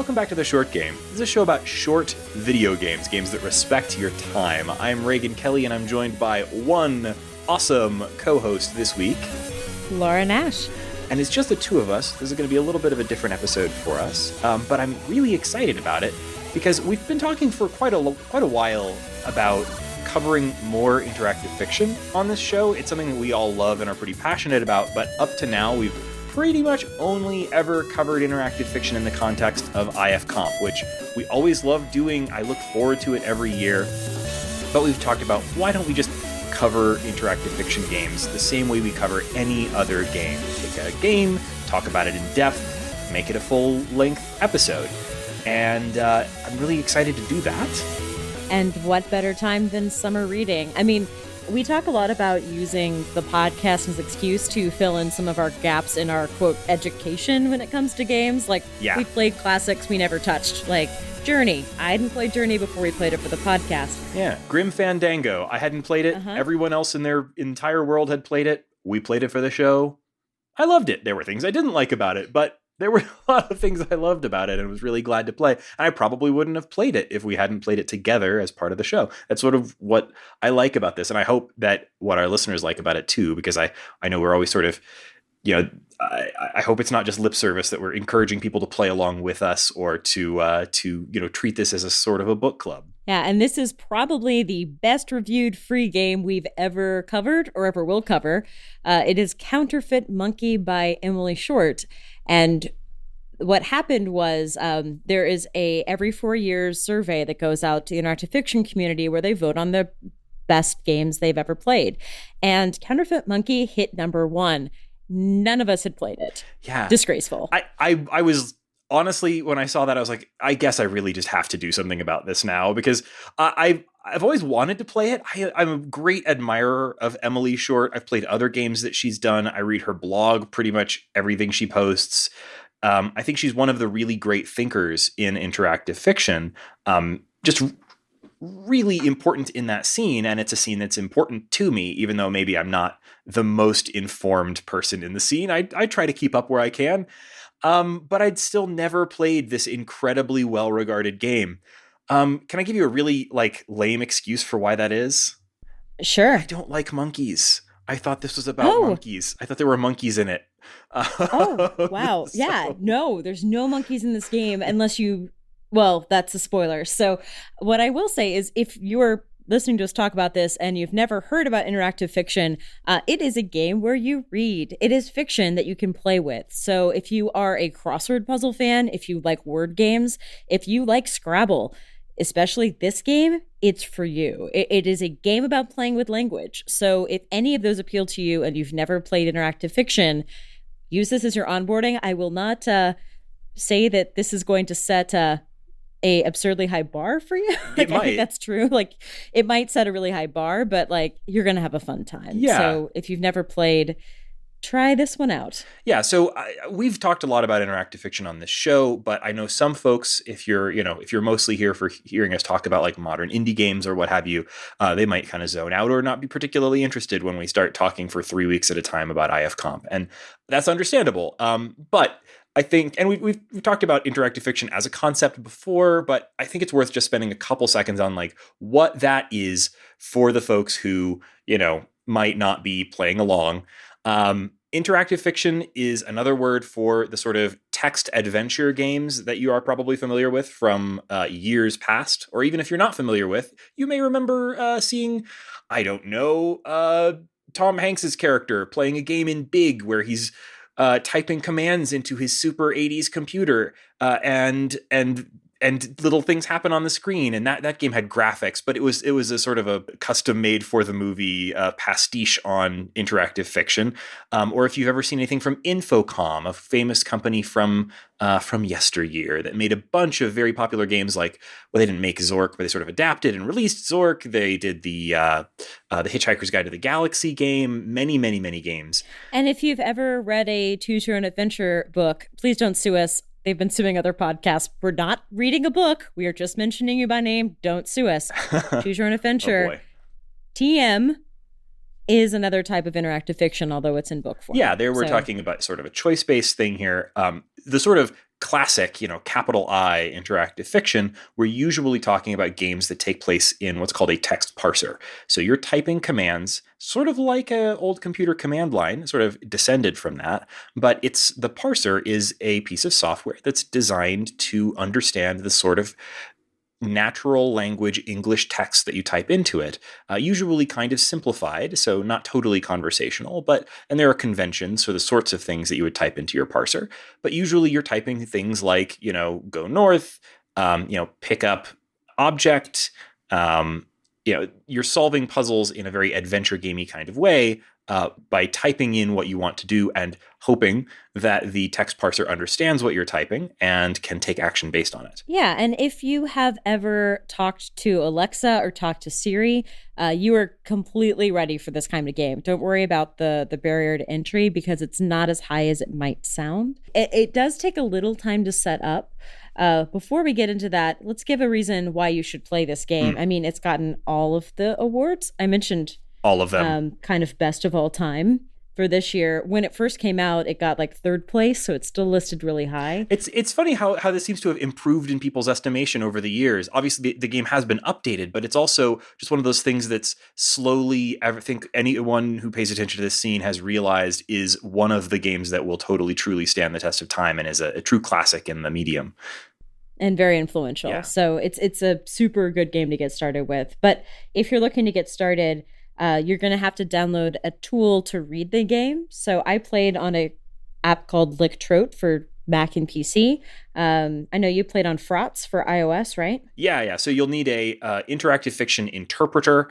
welcome back to The Short Game. This is a show about short video games, games that respect your time. I'm Raygan Kelly, and I'm joined by one awesome co-host this week, Laura Nash. And it's just the two of us. This is going to be a little bit of a different episode for us, but I'm really excited about it because we've been talking for quite a while about covering more interactive fiction on this show. It's something that we all love and are pretty passionate about, but up to now, we've pretty much only ever covered interactive fiction in the context of IFComp, which we always love doing. I look forward to it every year. But we've talked about, why don't we just cover interactive fiction games the same way we cover any other game? Take a game, talk about it in depth, make it a full-length episode. And I'm really excited to do that. And what better time than summer reading? I mean, we talk a lot about using the podcast as an excuse to fill in some of our gaps in our, quote, education when it comes to games. Like, we played classics we never touched, like Journey. I hadn't played Journey before we played it for the podcast. Yeah, Grim Fandango. I hadn't played it. Everyone else in their entire world had played it. We played it for the show. I loved it. There were things I didn't like about it, but there were a lot of things I loved about it and was really glad to play. And I probably wouldn't have played it if we hadn't played it together as part of the show. That's sort of what I like about this. And I hope that what our listeners like about it too, because I know we're always sort of, I hope it's not just lip service that we're encouraging people to play along with us or to treat this as a sort of a book club. Yeah, and this is probably the best reviewed free game we've ever covered or ever will cover. It is Counterfeit Monkey by Emily Short. And what happened was there is a every 4 years survey that goes out to the interactive fiction community where they vote on the best games they've ever played. And Counterfeit Monkey hit number one. None of us had played it. Yeah. Disgraceful. I was honestly, when I saw that, I was like, I guess I really just have to do something about this now because I've always wanted to play it. I'm a great admirer of Emily Short. I've played other games that she's done. I read her blog, pretty much everything she posts. I think she's one of the really great thinkers in interactive fiction. Just really important in that scene, and it's a scene that's important to me, even though maybe I'm not the most informed person in the scene. I try to keep up where I can, but I'd still never played this incredibly well-regarded game. Can I give you a really lame excuse for why that is? Sure. I don't like monkeys. I thought this was about monkeys. I thought there were monkeys in it. Oh, wow. So. Yeah, no, there's no monkeys in this game unless you... Well, that's a spoiler. So what I will say is if you're listening to us talk about this and you've never heard about interactive fiction, it is a game where you read. It is fiction that you can play with. So if you are a crossword puzzle fan, if you like word games, if you like Scrabble, especially this game, it's for you. It is a game about playing with language. So if any of those appeal to you and you've never played interactive fiction, use this as your onboarding. I will not say that this is going to set a absurdly high bar for you. I think that's true. It might set a really high bar, but you're going to have a fun time. Yeah. So if you've never played, try this one out. Yeah. So we've talked a lot about interactive fiction on this show, but I know some folks, if you're mostly here for hearing us talk about modern indie games or what have you, they might kind of zone out or not be particularly interested when we start talking for 3 weeks at a time about IFComp. And that's understandable. But I think, and we've talked about interactive fiction as a concept before, but I think it's worth just spending a couple seconds on what that is for the folks who, might not be playing along. Interactive fiction is another word for the sort of text adventure games that you are probably familiar with from years past, or even if you're not familiar with, you may remember seeing, I don't know, Tom Hanks's character playing a game in Big where he's typing commands into his super 80s computer, and little things happen on the screen. And that game had graphics, but it was a sort of a custom made for the movie pastiche on interactive fiction. Or if you've ever seen anything from Infocom, a famous company from yesteryear that made a bunch of very popular games they didn't make Zork, but they sort of adapted and released Zork. They did the Hitchhiker's Guide to the Galaxy game, many, many, many games. And if you've ever read a choose-your-own adventure book, please don't sue us. They've been suing other podcasts. We're not reading a book. We are just mentioning you by name. Don't sue us. Choose your own adventure. Oh boy. TM is another type of interactive fiction, although it's in book form. Yeah, we're talking about sort of a choice-based thing here. The sort of classic, capital I interactive fiction, we're usually talking about games that take place in what's called a text parser. So you're typing commands, sort of like an old computer command line, sort of descended from that, but the parser is a piece of software that's designed to understand the sort of natural language English text that you type into it, usually kind of simplified, so not totally conversational, and there are conventions for the sorts of things that you would type into your parser, but usually you're typing things like, go north, pick up object, you're solving puzzles in a very adventure gamey kind of way, by typing in what you want to do and hoping that the text parser understands what you're typing and can take action based on it. Yeah, and if you have ever talked to Alexa or talked to Siri, you are completely ready for this kind of game. Don't worry about the barrier to entry because it's not as high as it might sound. It does take a little time to set up. Before we get into that, let's give a reason why you should play this game. I mean, it's gotten all of the awards. I mentioned all of them. Kind of best of all time for this year. When it first came out, it got like third place, so it's still listed really high. It's funny how this seems to have improved in people's estimation over the years. Obviously, the game has been updated, but it's also just one of those things that's slowly, I think anyone who pays attention to this scene has realized is one of the games that will totally, truly stand the test of time and is a true classic in the medium. And very influential. Yeah. So it's a super good game to get started with. But if you're looking to get started, you're going to have to download a tool to read the game. So I played on an app called Lictrote for Mac and PC. I know you played on Frotz for iOS, right? Yeah. So you'll need a interactive fiction interpreter.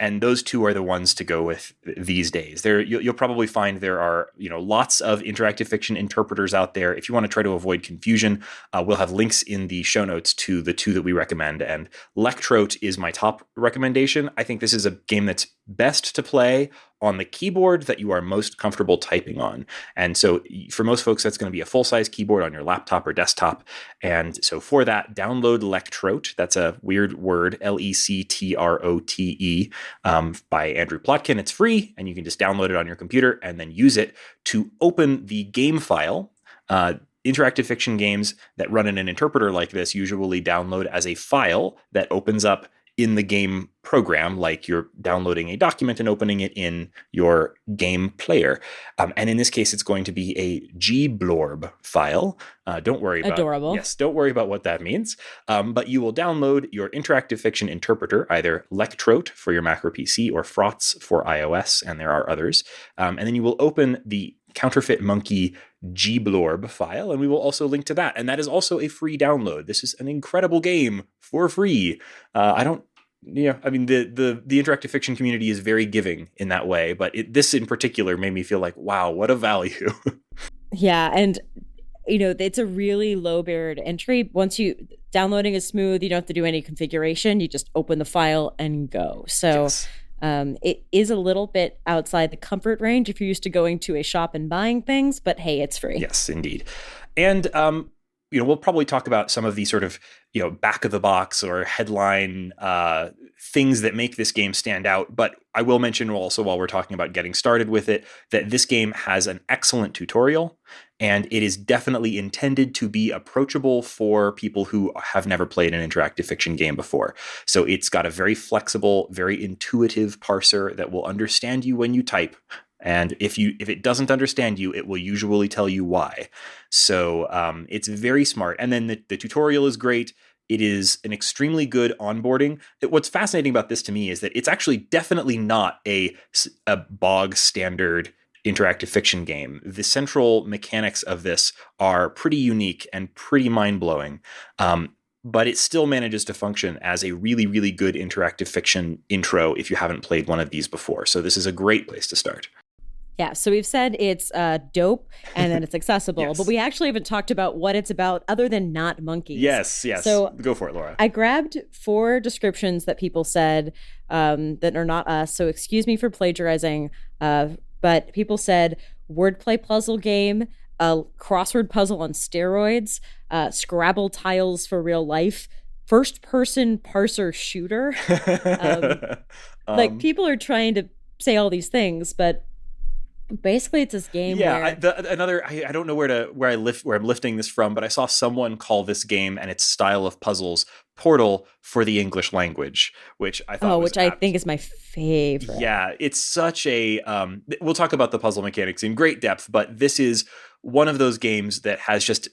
And those two are the ones to go with these days. You'll probably find there are lots of interactive fiction interpreters out there. If you want to try to avoid confusion, we'll have links in the show notes to the two that we recommend. And Lectrote is my top recommendation. I think this is a game that's best to play on the keyboard that you are most comfortable typing on. And so for most folks, that's going to be a full-size keyboard on your laptop or desktop. And so for that, download Lectrote. That's a weird word, Lectrote, by Andrew Plotkin. It's free, and you can just download it on your computer and then use it to open the game file. Interactive fiction games that run in an interpreter like this usually download as a file that opens up in the game program, like you're downloading a document and opening it in your game player. And in this case, it's going to be a gblorb file. Don't worry about Adorable. Yes, don't worry about what that means. But you will download your interactive fiction interpreter, either Lectrote for your Mac or PC or Frotz for iOS, and there are others. And then you will open the Counterfeit Monkey gblorb file, and we will also link to that. And that is also a free download. This is an incredible game for free. The interactive fiction community is very giving in that way, but this in particular made me feel like, wow, what a value. Yeah, and it's a really low barrier to entry. Once downloading is smooth, you don't have to do any configuration. You just open the file and go. So yes. It is a little bit outside the comfort range if you're used to going to a shop and buying things, but hey, it's free. Yes, indeed. And we'll probably talk about some of the sort of, back of the box or headline things that make this game stand out. But I will mention also, while we're talking about getting started with it, that this game has an excellent tutorial, and it is definitely intended to be approachable for people who have never played an interactive fiction game before. So it's got a very flexible, very intuitive parser that will understand you when you type. And if it doesn't understand you, it will usually tell you why. So it's very smart. And then the tutorial is great. It is an extremely good onboarding. What's fascinating about this to me is that it's actually definitely not a bog standard interactive fiction game. The central mechanics of this are pretty unique and pretty mind-blowing. But it still manages to function as a really, really good interactive fiction intro if you haven't played one of these before. So this is a great place to start. Yeah, so we've said it's dope and that it's accessible, yes. But we actually haven't talked about what it's about other than not monkeys. Yes. So go for it, Laura. I grabbed 4 descriptions that people said that are not us, so excuse me for plagiarizing, but people said wordplay puzzle game, a crossword puzzle on steroids, Scrabble tiles for real life, first-person parser shooter. People are trying to say all these things, but Basically, it's this game Yeah, where I don't know where I'm lifting this from, but I saw someone call this game and its style of puzzles Portal for the English language, which I thought was which I think apt. is my favorite. Yeah, it's such a. We'll talk about the puzzle mechanics in great depth, but this is one of those games that has just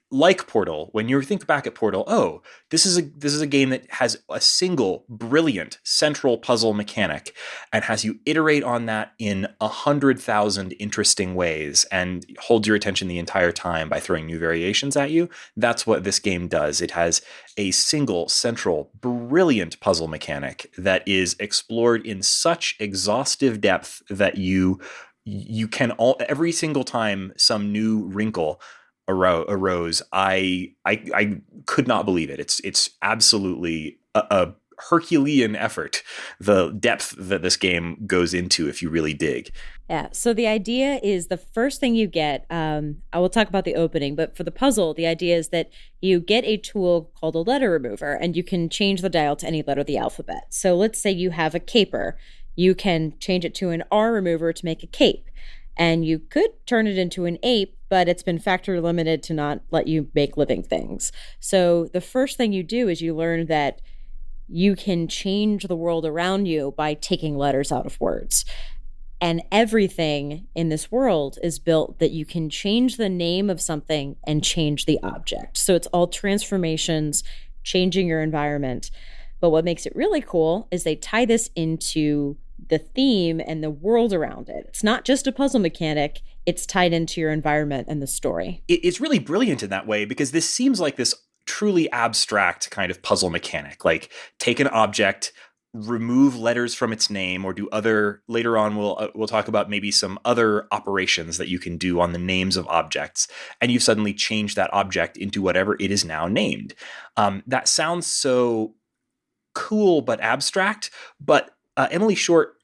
like Portal. When you think back at Portal, oh, this is a game that has a single brilliant central puzzle mechanic, and has you iterate on that in 100,000 interesting ways, and hold your attention the entire time by throwing new variations at you. That's what this game does. It has a single central brilliant puzzle mechanic that is explored in such exhaustive depth that you can every single time some new wrinkle arose, I could not believe it. It's absolutely a Herculean effort, the depth that this game goes into if you really dig. Yeah. So the idea is the first thing you get, I will talk about the opening, but for the puzzle, the idea is that you get a tool called a letter remover and you can change the dial to any letter of the alphabet. So let's say you have a caper. You can change it to an R remover to make a cape. And you could turn it into an ape, but it's been factory limited to not let you make living things. So the first thing you do is you learn that you can change the world around you by taking letters out of words. And everything in this world is built that you can change the name of something and change the object. So it's all transformations, changing your environment. But what makes it really cool is they tie this into the theme and the world around it. It's not just a puzzle mechanic, it's tied into your environment and the story. It's really brilliant in that way because this seems like this truly abstract kind of puzzle mechanic. Like, take an object, remove letters from its name, or do other. Later on, we'll talk about maybe some other operations that you can do on the names of objects, and you've suddenly changed that object into whatever it is now named. That sounds so cool but abstract. But Emily Short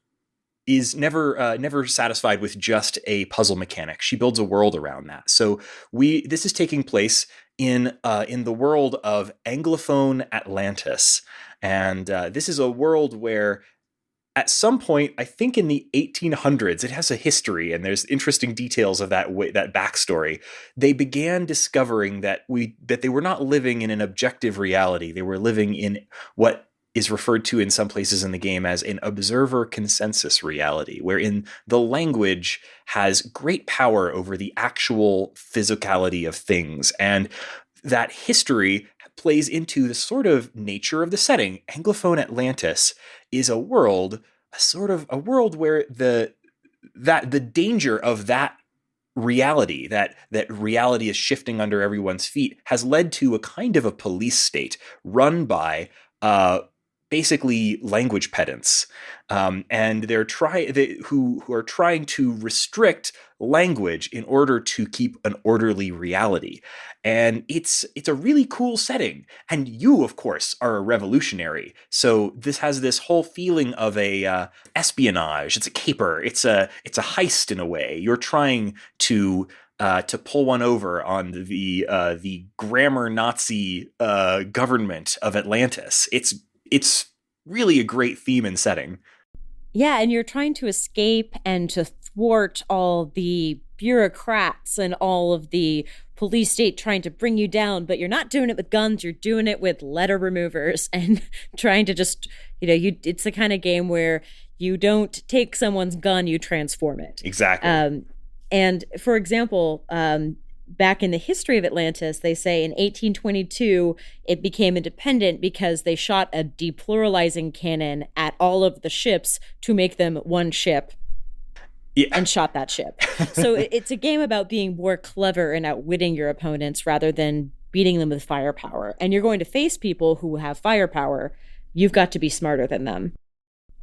is never satisfied with just a puzzle mechanic. She builds a world around that. So this is taking place in the world of Anglophone Atlantis, and this is a world where at some point, I think in the 1800s, it has a history, and there's interesting details of that backstory. They began discovering that they were not living in an objective reality. They were living in what is referred to in some places in the game as an observer consensus reality, wherein the language has great power over the actual physicality of things. And that history plays into the sort of nature of the setting. Anglophone Atlantis is a world where the danger of that reality, that reality is shifting under everyone's feet, has led to a kind of a police state run by basically language pedants, and who are trying to restrict language in order to keep an orderly reality. And it's a really cool setting. And you, of course, are a revolutionary. So this has this whole feeling of a espionage. It's a caper. It's a heist in a way. You're trying to pull one over on the grammar Nazi government of Atlantis. It's really a great theme and setting. Yeah, and you're trying to escape and to thwart all the bureaucrats and all of the police state trying to bring you down, but you're not doing it with guns, you're doing it with letter removers and trying to just, it's the kind of game where you don't take someone's gun, you transform it. Exactly. And for example, back in the history of Atlantis, they say in 1822, it became independent because they shot a depluralizing cannon at all of the ships to make them one ship. Yeah. And shot that ship. So it's a game about being more clever and outwitting your opponents rather than beating them with firepower. And you're going to face people who have firepower. You've got to be smarter than them.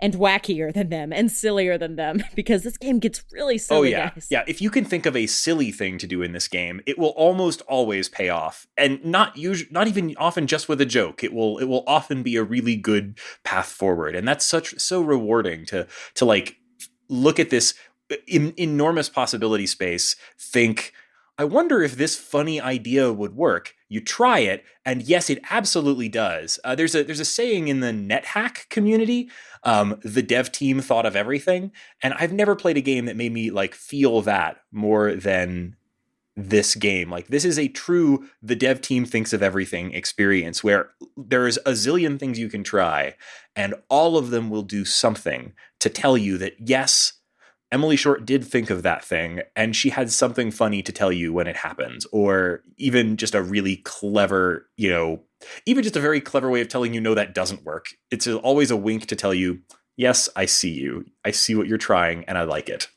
And wackier than them and sillier than them, because this game gets really silly, guys. Yeah. If you can think of a silly thing to do in this game, it will almost always pay off, and not even often just with a joke. It will often be a really good path forward, and that's so rewarding to like look at this enormous possibility space. Think, I wonder if this funny idea would work. You try it, and yes, it absolutely does. There's a saying in the NetHack community, the dev team thought of everything, and I've never played a game that made me like feel that more than this game. Like, this is a true the dev team thinks of everything experience where there's a zillion things you can try, and all of them will do something to tell you that yes, Emily Short did think of that thing, and she had something funny to tell you when it happens, or even just a really clever, even just a very clever way of telling you, no, that doesn't work. It's always a wink to tell you, yes, I see you. I see what you're trying, and I like it.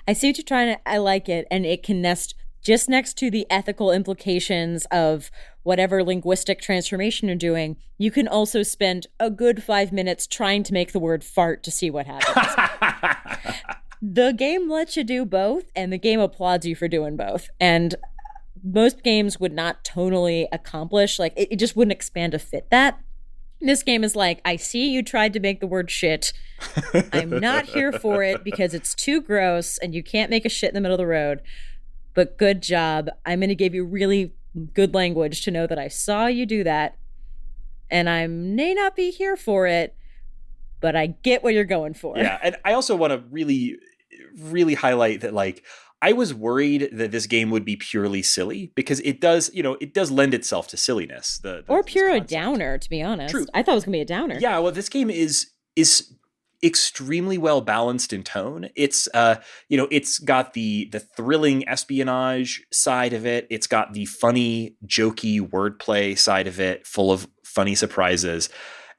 I see what you're trying to, I like it, and it can nest just next to the ethical implications of whatever linguistic transformation you're doing. You can also spend a good 5 minutes trying to make the word fart to see what happens. The game lets you do both, and the game applauds you for doing both. And most games would not tonally accomplish, like, it just wouldn't expand to fit that. This game is like, I see you tried to make the word shit. I'm not here for it because it's too gross and you can't make a shit in the middle of the road. But good job. I'm going to give you really good language to know that I saw you do that. And I may not be here for it, but I get what you're going for. Yeah, and I also want to really, really highlight that, like, I was worried that this game would be purely silly because it does lend itself to silliness. Or pure a downer, to be honest. True. I thought it was going to be a downer. Yeah, well, this game is extremely well balanced in tone. It's it's got the thrilling espionage side of it. It's got the funny, jokey wordplay side of it, full of funny surprises.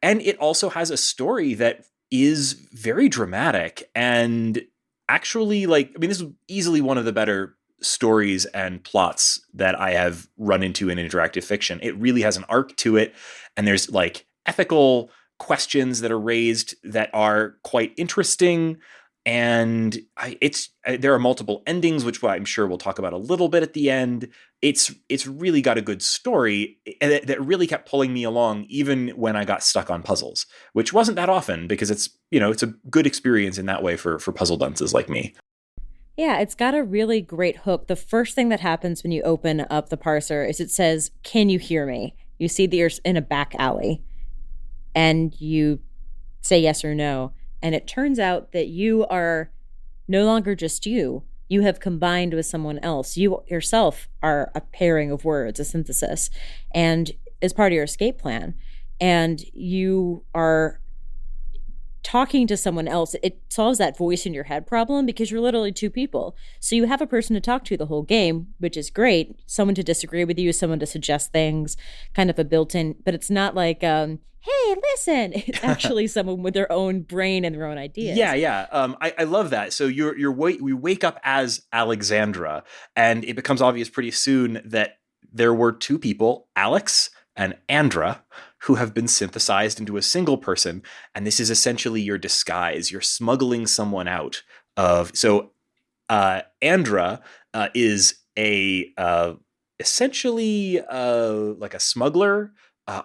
And it also has a story that is very dramatic and actually, this is easily one of the better stories and plots that I have run into in interactive fiction. It really has an arc to it, and there's like ethical questions that are raised that are quite interesting. And there are multiple endings, which I'm sure we'll talk about a little bit at the end. It's really got a good story that really kept pulling me along, even when I got stuck on puzzles, which wasn't that often because it's a good experience in that way for puzzle dunces like me. Yeah, it's got a really great hook. The first thing that happens when you open up the parser is it says, "Can you hear me?" You see that you're in a back alley, and you say yes or no. And it turns out that you are no longer just you. You have combined with someone else. You yourself are a pairing of words, a synthesis, and as part of your escape plan. And you are talking to someone else. It solves that voice in your head problem because you're literally two people. So you have a person to talk to the whole game, which is great. Someone to disagree with you, someone to suggest things, kind of a built-in, but it's not like, hey, listen. It's actually someone with their own brain and their own ideas. Yeah. I love that. So we wake up as Alexandra, and it becomes obvious pretty soon that there were two people, Alex and Andra, who have been synthesized into a single person. And this is essentially your disguise. You're smuggling someone out of. So Andra is essentially like a smuggler,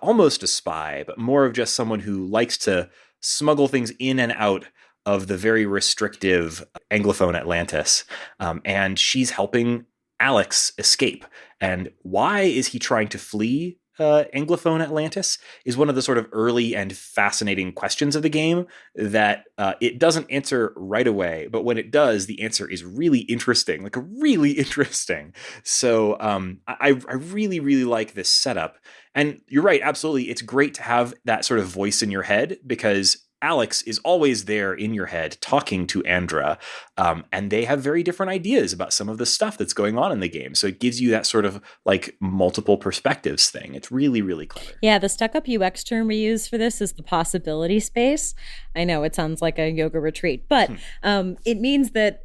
almost a spy, but more of just someone who likes to smuggle things in and out of the very restrictive Anglophone Atlantis. And she's helping Alex escape. And why is he trying to flee Anglophone Atlantis is one of the sort of early and fascinating questions of the game that it doesn't answer right away, but when it does, the answer is really interesting, really interesting. So I really, really like this setup. And you're right, absolutely. It's great to have that sort of voice in your head because Alex is always there in your head talking to Andra, and they have very different ideas about some of the stuff that's going on in the game. So it gives you that sort of like multiple perspectives thing. It's really, really clever. Yeah, the stuck-up UX term we use for this is the possibility space. I know it sounds like a yoga retreat, but it means that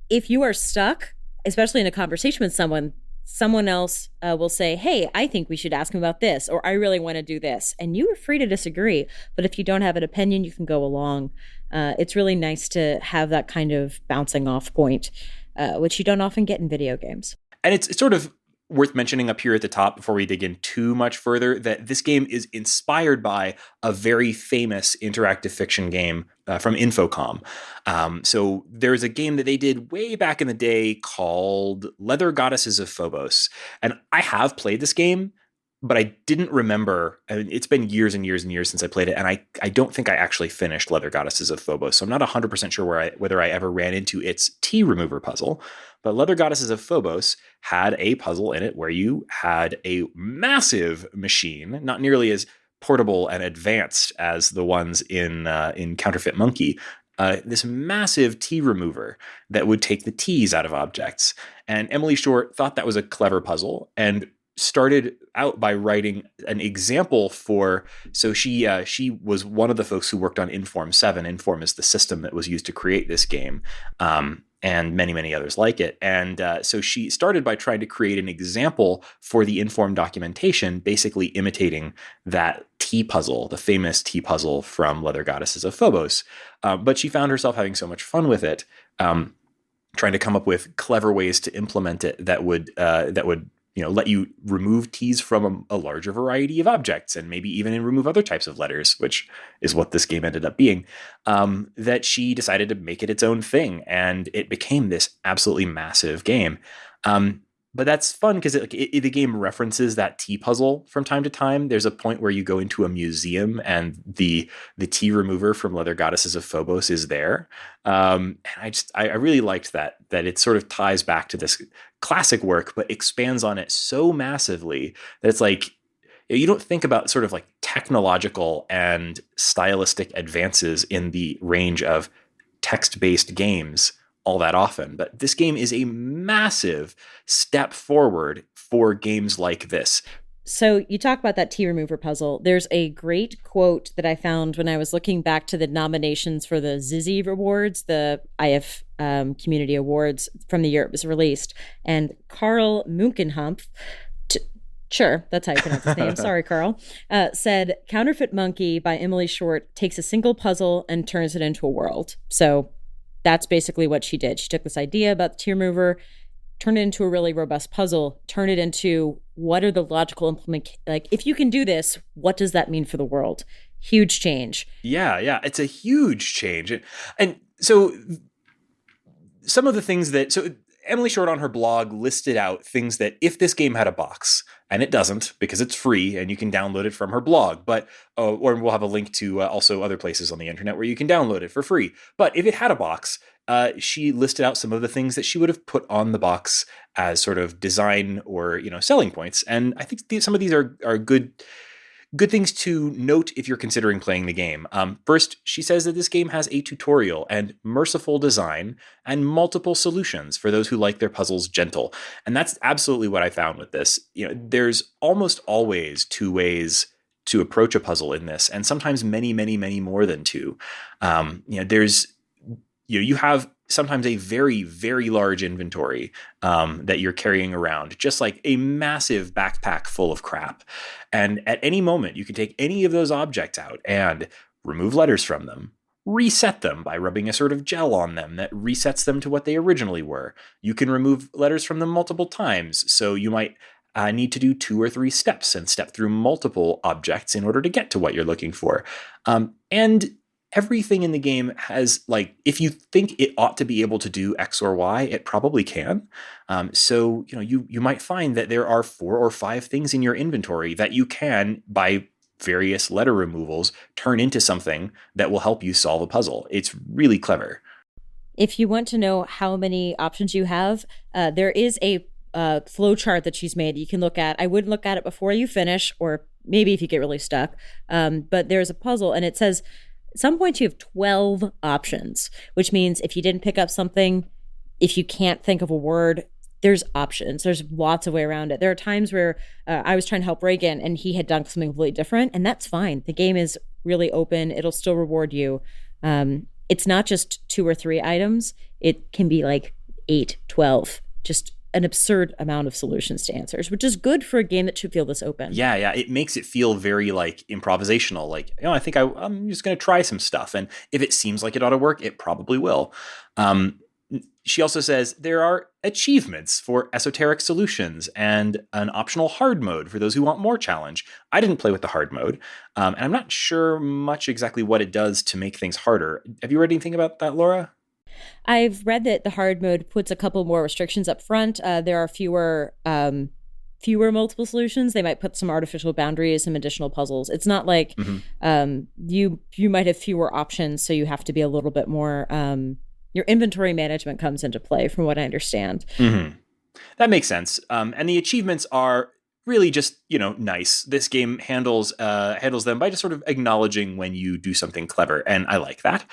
if you are stuck, especially in a conversation with someone else will say, hey, I think we should ask him about this, or I really want to do this. And you are free to disagree. But if you don't have an opinion, you can go along. It's really nice to have that kind of bouncing off point, which you don't often get in video games. And it's sort of worth mentioning up here at the top before we dig in too much further that this game is inspired by a very famous interactive fiction game from Infocom. So there's a game that they did way back in the day called Leather Goddesses of Phobos. And I have played this game, but I didn't remember. I mean, it's been years and years and years since I played it, and I don't think I actually finished Leather Goddesses of Phobos, so I'm not 100% sure whether I ever ran into its tea remover puzzle. But Leather Goddesses of Phobos had a puzzle in it where you had a massive machine, not nearly as portable and advanced as the ones in Counterfeit Monkey, this massive tea remover that would take the teas out of objects. And Emily Short thought that was a clever puzzle and started out by writing an example for, so she was one of the folks who worked on Inform 7. Inform is the system that was used to create this game, and many, many others like it. And so she started by trying to create an example for the Inform documentation, basically imitating that tea puzzle, the famous tea puzzle from Leather Goddesses of Phobos. But she found herself having so much fun with it, trying to come up with clever ways to implement it that would let you remove teas from a larger variety of objects and maybe even remove other types of letters, which is what this game ended up being, that she decided to make it its own thing. And it became this absolutely massive game. But that's fun because the game references that tea puzzle from time to time. There's a point where you go into a museum and the tea remover from Leather Goddesses of Phobos is there. And I really liked that it sort of ties back to this classic work, but expands on it so massively that it's like, you don't think about sort of like technological and stylistic advances in the range of text-based games all that often. But this game is a massive step forward for games like this. So you talk about that tea remover puzzle. There's a great quote that I found when I was looking back to the nominations for the Zizzy Awards, the IF Community Awards from the year it was released. And Carl Munkenhumpf, sure, that's how you pronounce his name. Sorry, Carl. Said, Counterfeit Monkey by Emily Short takes a single puzzle and turns it into a world. So that's basically what she did. She took this idea about the tea remover, turned it into a really robust puzzle, turn it into what are the logical like, if you can do this, what does that mean for the world? Huge change. Yeah. It's a huge change. And so some of the things so Emily Short on her blog listed out things that if this game had a box, and it doesn't because it's free and you can download it from her blog, but or we'll have a link to also other places on the internet where you can download it for free. But if it had a box, she listed out some of the things that she would have put on the box as sort of design or selling points. And I think some of these are good things to note if you're considering playing the game. First, she says that this game has a tutorial and merciful design and multiple solutions for those who like their puzzles gentle. And that's absolutely what I found with this. There's almost always two ways to approach a puzzle in this, and sometimes many, many, many more than two. You have sometimes a very, very large inventory that you're carrying around, just like a massive backpack full of crap. And at any moment, you can take any of those objects out and remove letters from them, reset them by rubbing a sort of gel on them that resets them to what they originally were. You can remove letters from them multiple times, so you might need to do 2 or 3 steps and step through multiple objects in order to get to what you're looking for. And everything in the game has, like, if you think it ought to be able to do X or Y, it probably can. So you might find that there are 4 or 5 things in your inventory that you can, by various letter removals, turn into something that will help you solve a puzzle. It's really clever. If you want to know how many options you have, there is a flow chart that she's made you can look at. I wouldn't look at it before you finish, or maybe if you get really stuck. But there's a puzzle, and it says at some point you have 12 options, which means if you didn't pick up something, if you can't think of a word, there's options. There's lots of way around it. There are times where I was trying to help Raygan and he had done something completely different, and that's fine. The game is really open. It'll still reward you. It's not just 2 or 3 items. It can be like 8, 12, just an absurd amount of solutions to answers, which is good for a game that should feel this open. Yeah. It makes it feel very like improvisational. Like, I think I'm just going to try some stuff. And if it seems like it ought to work, it probably will. She also says there are achievements for esoteric solutions and an optional hard mode for those who want more challenge. I didn't play with the hard mode, and I'm not sure much exactly what it does to make things harder. Have you read anything about that, Laura? I've read that the hard mode puts a couple more restrictions up front. There are fewer multiple solutions. They might put some artificial boundaries, some additional puzzles. It's not like you might have fewer options, so you have to be a little bit more. Your inventory management comes into play, from what I understand. That makes sense. And the achievements are really just, nice. This game handles them by just sort of acknowledging when you do something clever, and I like that.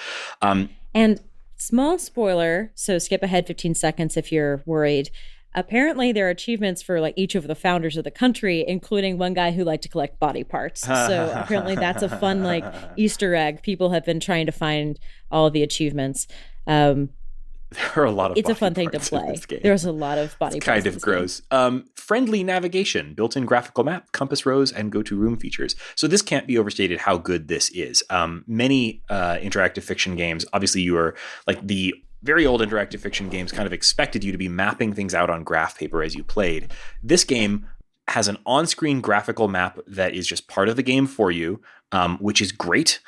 And small spoiler, so skip ahead 15 seconds if you're worried. Apparently, there are achievements for like each of the founders of the country, including one guy who liked to collect body parts. So apparently, that's a fun like Easter egg. People have been trying to find all of the achievements. There are a lot of. It's a fun thing to play. There's a lot of body parts. Kind of gross. Friendly navigation, built-in graphical map, compass rose, and go-to-room features. So this can't be overstated how good this is. Many interactive fiction games, obviously, you are like the very old interactive fiction games kind of expected you to be mapping things out on graph paper as you played. This game has an on-screen graphical map that is just part of the game for you, which is great.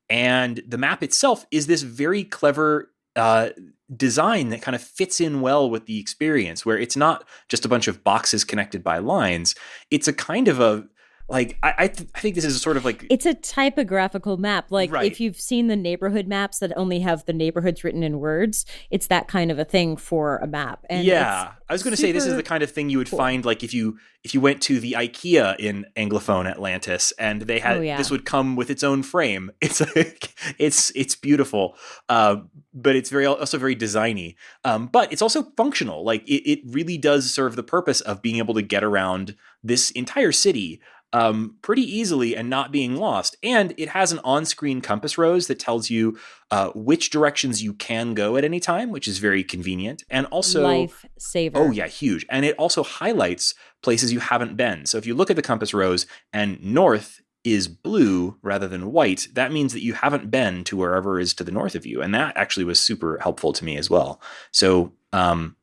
And the map itself is this very clever design that kind of fits in well with the experience, where it's not just a bunch of boxes connected by lines. It's a kind of a like I think this is sort of like it's a typographical map. Like if you've seen the neighborhood maps that only have the neighborhoods written in words, it's that kind of a thing for a map. And I was going to say this is the kind of thing you would find like if you went to the IKEA in Anglophone Atlantis and they had this would come with its own frame. It's like it's beautiful, but it's also very designy. But it's also functional. Like it really does serve the purpose of being able to get around this entire city pretty easily and not being lost. And it has an on-screen compass rose that tells you which directions you can go at any time, which is very convenient. And also lifesaver. Oh yeah, huge. And it also highlights places you haven't been. So if you look at the compass rose and north is blue rather than white, that means that you haven't been to wherever is to the north of you. And that actually was super helpful to me as well. So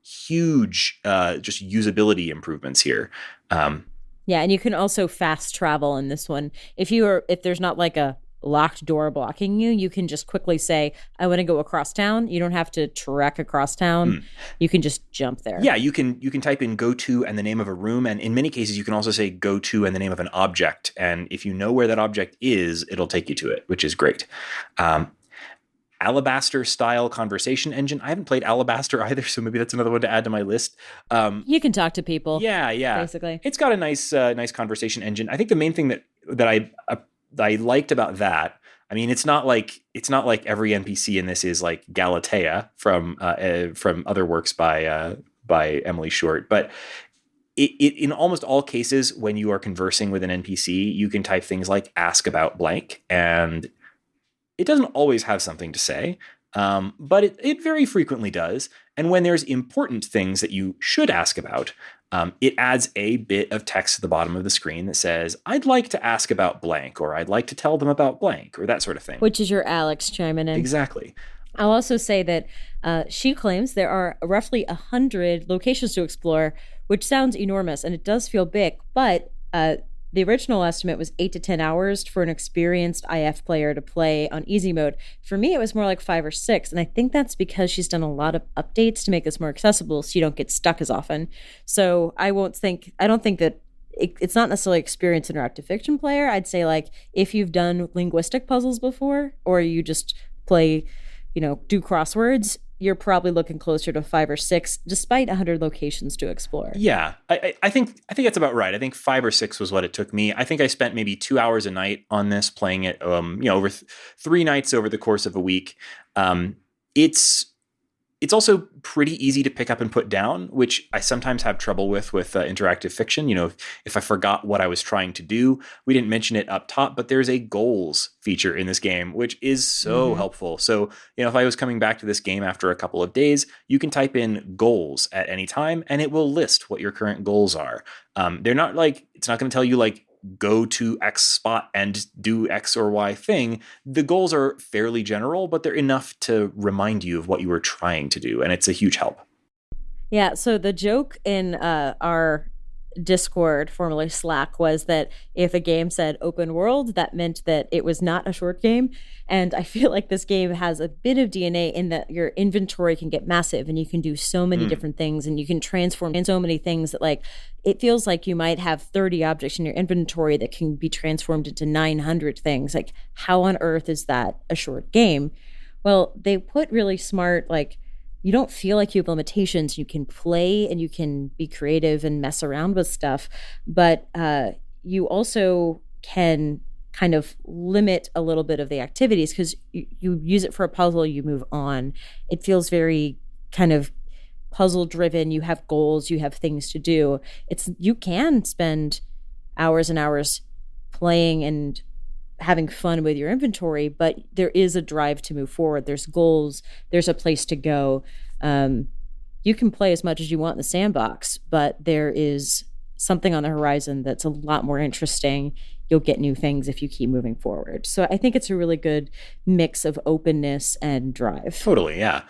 huge just usability improvements here. Yeah, and you can also fast travel in this one. If there's not like a locked door blocking you, you can just quickly say, I want to go across town. You don't have to trek across town. You can just jump there. Yeah, you can type in go to and the name of a room. And in many cases, you can also say go to and the name of an object. And if you know where that object is, it'll take you to it, which is great. Alabaster style conversation engine. I haven't played Alabaster either, so maybe that's another one to add to my list. You can talk to people. Yeah. Basically, it's got a nice conversation engine. I think the main thing that I liked about that. I mean, it's not like every NPC in this is like Galatea from other works by Emily Short, but it in almost all cases when you are conversing with an NPC, you can type things like ask about blank, and it doesn't always have something to say, but it very frequently does. And when there's important things that you should ask about, it adds a bit of text at the bottom of the screen that says, I'd like to ask about blank, or I'd like to tell them about blank, or that sort of thing. Which is your Alex chiming in. Exactly. I'll also say that she claims there are roughly 100 locations to explore, which sounds enormous, and it does feel big, but the original estimate was 8 to 10 hours for an experienced IF player to play on easy mode. For me, it was more like 5 or 6, and I think that's because she's done a lot of updates to make this more accessible so you don't get stuck as often. So I don't think that it's not necessarily experienced interactive fiction player. I'd say like if you've done linguistic puzzles before, or you just play, do crosswords, you're probably looking closer to 5 or 6, despite 100 locations to explore. Yeah, I think that's about right. I think 5 or 6 was what it took me. I think I spent maybe 2 hours a night on this, playing it, over 3 nights over the course of a week. It's also pretty easy to pick up and put down, which I sometimes have trouble with interactive fiction. If I forgot what I was trying to do, we didn't mention it up top, but there's a goals feature in this game, which is so helpful. So, if I was coming back to this game after a couple of days, you can type in goals at any time and it will list what your current goals are. They're not like, it's not going to tell you like, go to X spot and do X or Y thing. The goals are fairly general, but they're enough to remind you of what you were trying to do. And it's a huge help. Yeah, so the joke in our Discord, formerly Slack, was that if a game said open world, that meant that it was not a short game. And I feel like this game has a bit of DNA in that your inventory can get massive and you can do so many different things and you can transform in so many things that, like, it feels like you might have 30 objects in your inventory that can be transformed into 900 things. Like, how on earth is that a short game? Well, they put really smart, like, you don't feel like you have limitations. You can play and you can be creative and mess around with stuff, but you also can kind of limit a little bit of the activities because you use it for a puzzle, you move on. It feels very kind of puzzle driven. You have goals, you have things to do. You can spend hours and hours playing and having fun with your inventory, but there is a drive to move forward. There's goals, there's a place to go. You can play as much as you want in the sandbox, but there is something on the horizon that's a lot more interesting. You'll get new things if you keep moving forward. So I think it's a really good mix of openness and drive. Totally, yeah.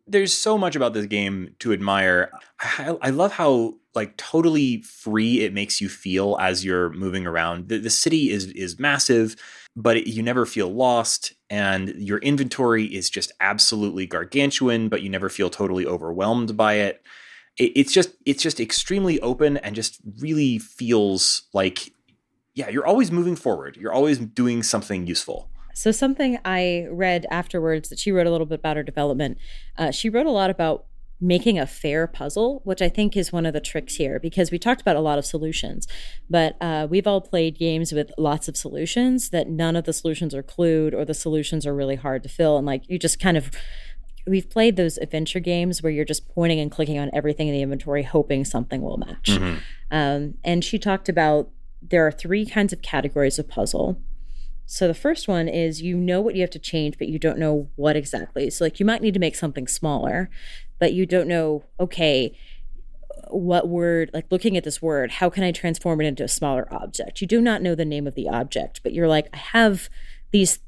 There's so much about this game to admire. I love how, like, totally free it makes you feel as you're moving around. The city is massive, but you never feel lost, and your inventory is just absolutely gargantuan, but you never feel totally overwhelmed by it. It's just extremely open and just really feels like, yeah, you're always moving forward. You're always doing something useful. So something I read afterwards that she wrote a little bit about her development. She wrote a lot about making a fair puzzle, which I think is one of the tricks here, because we talked about a lot of solutions, but we've all played games with lots of solutions that none of the solutions are clued or the solutions are really hard to fill. And like, you just kind of, we've played those adventure games where you're just pointing and clicking on everything in the inventory, hoping something will match. And she talked about there are 3 kinds of categories of puzzle. So the first one is, you know what you have to change, but you don't know what exactly. So like, you might need to make something smaller, but you don't know, okay, what word, like looking at this word, how can I transform it into a smaller object? You do not know the name of the object, but you're like, I have this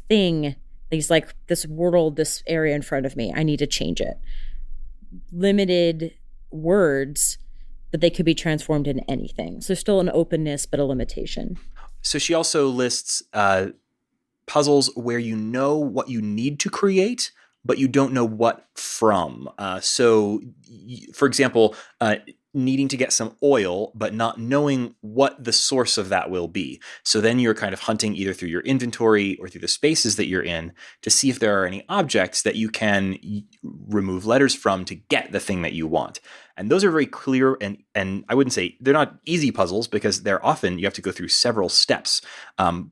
thing, like this world, this area in front of me. I need to change it. Limited words, but they could be transformed into anything. So still an openness, but a limitation. So she also lists puzzles where you know what you need to create, but you don't know what from. For example, needing to get some oil, but not knowing what the source of that will be. So then you're kind of hunting either through your inventory or through the spaces that you're in to see if there are any objects that you can remove letters from to get the thing that you want. And those are very clear, and I wouldn't say they're not easy puzzles, because they're often, you have to go through several steps.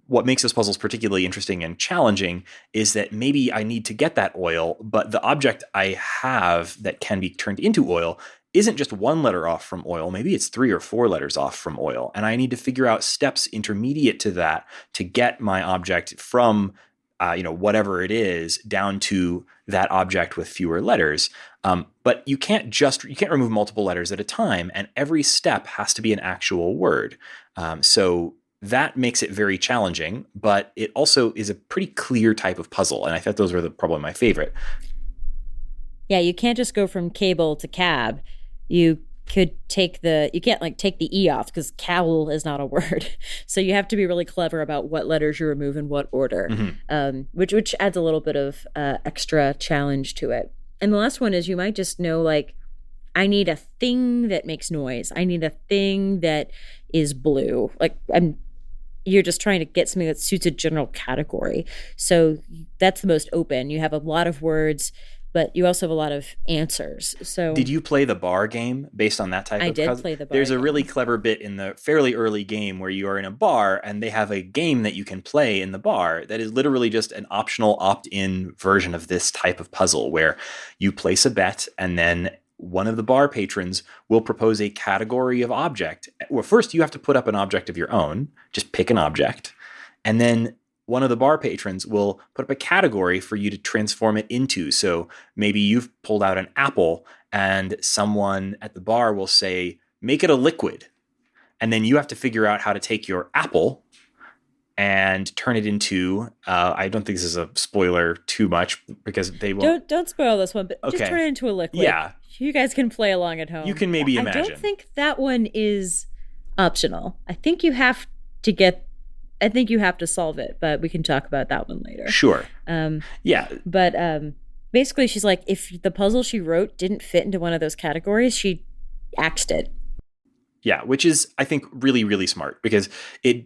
What makes those puzzles particularly interesting and challenging is that maybe I need to get that oil, but the object I have that can be turned into oil isn't just 1 letter off from oil. Maybe it's 3 or 4 letters off from oil. And I need to figure out steps intermediate to that to get my object from whatever it is down to that object with fewer letters. But you can't remove multiple letters at a time, and every step has to be an actual word. So that makes it very challenging, but it also is a pretty clear type of puzzle. And I thought those were probably my favorite. Yeah, you can't just go from cable to cab. You can't take the E off because cowl is not a word. So you have to be really clever about what letters you remove in what order, which adds a little bit of extra challenge to it. And the last one is, you might just know, like, I need a thing that makes noise. I need a thing that is blue. Like, you're just trying to get something that suits a general category. So that's the most open. You have a lot of words, but you also have a lot of answers. So, did you play the bar game based on that type of puzzle? I did play the bar There's game. a really clever bit in the fairly early game where you are in a bar and they have a game that you can play in the bar that is literally just an optional opt-in version of this type of puzzle, where you place a bet and then one of the bar patrons will propose a category of object. Well, first you have to put up an object of your own, just pick an object, and then one of the bar patrons will put up a category for you to transform it into. So maybe you've pulled out an apple and someone at the bar will say, make it a liquid. And then you have to figure out how to take your apple and turn it into, I don't think this is a spoiler too much because they won't. Don't spoil this one, but just Okay. turn it into a liquid. Yeah. You guys can play along at home. You can maybe I imagine. don't think that one is optional. I think you have to solve it, but we can talk about that one later. Sure. Yeah. But basically she's like, if the puzzle she wrote didn't fit into one of those categories, she axed it. Yeah, which is, I think, really, really smart because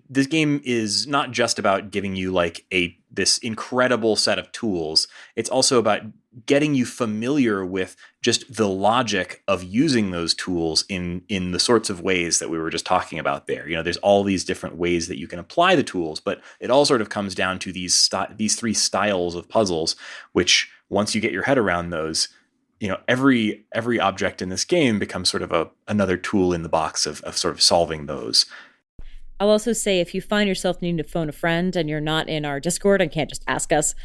this game is not just about giving you like this incredible set of tools. It's also about getting you familiar with just the logic of using those tools in the sorts of ways that we were just talking about there. You know, there's all these different ways that you can apply the tools, but it all sort of comes down to these three styles of puzzles, which once you get your head around those, you know, every object in this game becomes sort of another tool in the box of sort of solving those. I'll also say if you find yourself needing to phone a friend and you're not in our Discord and can't just ask us,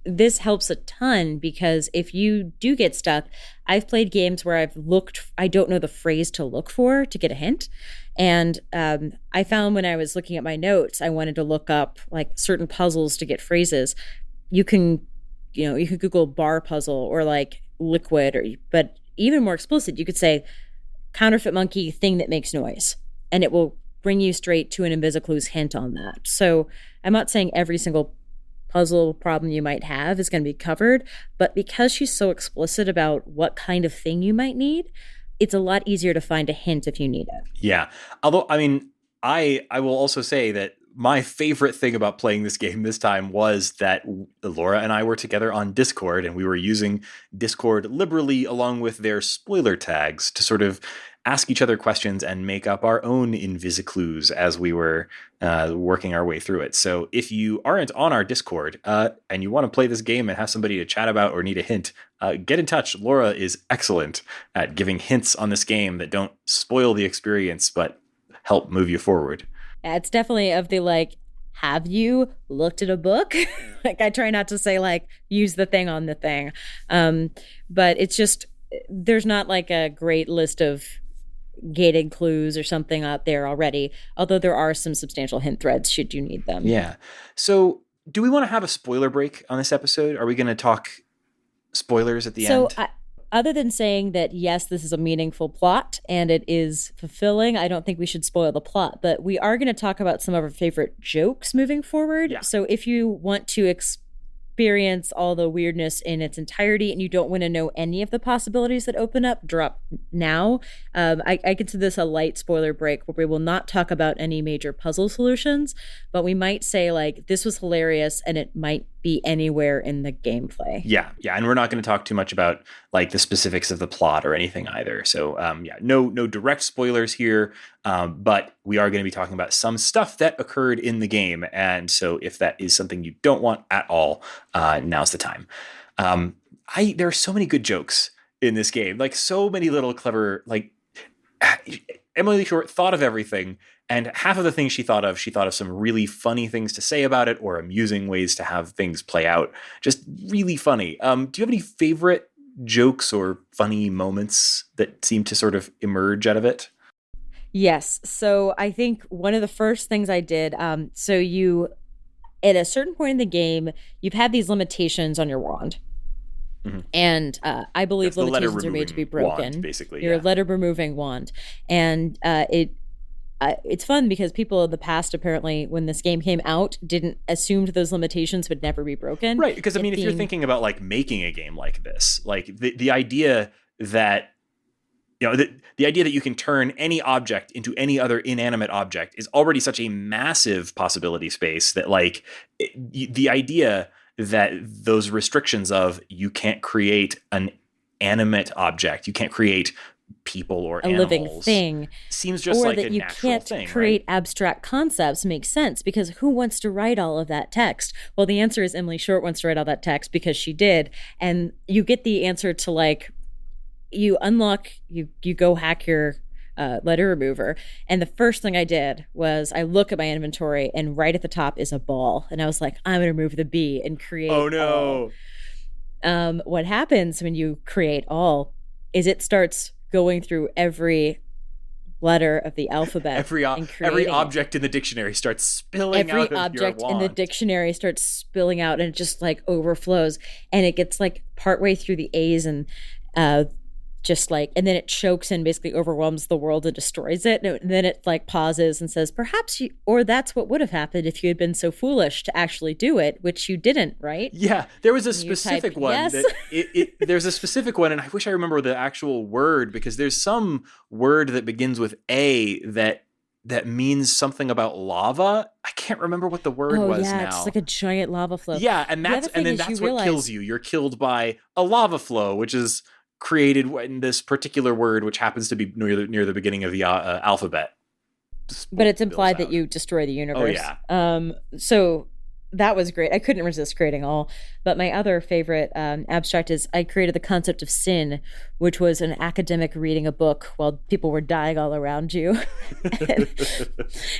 this helps a ton because if you do get stuck, I've played games where I don't know the phrase to look for to get a hint. And I found when I was looking at my notes, I wanted to look up like certain puzzles to get phrases. You can Google bar puzzle or like liquid, but even more explicit, you could say counterfeit monkey thing that makes noise, and it will bring you straight to an Invisiclue's hint on that. So I'm not saying every single puzzle problem you might have is going to be covered, but because she's so explicit about what kind of thing you might need, it's a lot easier to find a hint if you need it. Yeah. Although, I mean, I will also say that my favorite thing about playing this game this time was that Laura and I were together on Discord, and we were using Discord liberally along with their spoiler tags to sort of ask each other questions and make up our own Invisiclues as we were working our way through it. So if you aren't on our Discord and you want to play this game and have somebody to chat about or need a hint, get in touch. Laura is excellent at giving hints on this game that don't spoil the experience but help move you forward. Yeah, it's definitely of the like, have you looked at a book? Like I try not to say like, use the thing on the thing. But it's just, there's not like a great list of gated clues or something out there already, although there are some substantial hint threads should you need them. Yeah. So do we want to have a spoiler break on this episode? Are we going to talk spoilers at the end? So other than saying that, yes, this is a meaningful plot and it is fulfilling, I don't think we should spoil the plot, but we are going to talk about some of our favorite jokes moving forward. Yeah. So if you want to experience all the weirdness in its entirety and you don't want to know any of the possibilities that open up, drop now. I consider this a light spoiler break where we will not talk about any major puzzle solutions, but we might say like, this was hilarious and it might be anywhere in the gameplay. Yeah. And we're not going to talk too much about like the specifics of the plot or anything either. So no direct spoilers here, but we are going to be talking about some stuff that occurred in the game. And so if that is something you don't want at all, now's the time. There are so many good jokes in this game, like so many little clever, like Emily Short thought of everything. And half of the things she thought of some really funny things to say about it or amusing ways to have things play out. Just really funny. Do you have any favorite jokes or funny moments that seem to sort of emerge out of it? Yes. So I think one of the first things I did, so you, at a certain point in the game, you've had these limitations on your wand. Mm-hmm. And I believe limitations are made to be broken. Wand, basically, your letter removing wand. And it's fun because people in the past, apparently, when this game came out, didn't assume those limitations would never be broken. Right. Because, I mean, if you're thinking about like making a game like this, like the idea that, you know, the idea that you can turn any object into any other inanimate object is already such a massive possibility space that like the idea that those restrictions of you can't create an animate object, you can't create people or animals, living thing, seems just or like that a you natural can't thing, create right? abstract concepts makes sense because who wants to write all of that text? Well, the answer is Emily Short wants to write all that text because she did, and you get the answer to like you unlock you go hack your letter remover, and the first thing I did was I look at my inventory and right at the top is a ball, and I was like, I'm gonna remove the B and create all. What happens when you create all is it starts going through every letter of the alphabet and every creating it. object in the dictionary starts spilling Every out of your object in the wand. dictionary starts spilling out and it just like overflows, and it gets like partway through the A's and uh just like, and then it chokes and basically overwhelms the world and destroys it, and then it like pauses and says, perhaps you, or that's what would have happened if you had been so foolish to actually do it, which you didn't, right? Yeah, there was a And you specific type one yes. that there's a specific one, and I wish I remember the actual word, because there's some word that begins with A that means something about lava. I can't remember what the word was Yeah, now. it's just like a giant lava flow. Yeah, and The other thing is that's you what realize- kills you. You're killed by a lava flow, which is created in this particular word, which happens to be near the beginning of the alphabet. But it's implied that you destroy the universe. Oh, yeah. So that was great. I couldn't resist creating all. But my other favorite abstract is I created the concept of sin, which was an academic reading a book while people were dying all around you.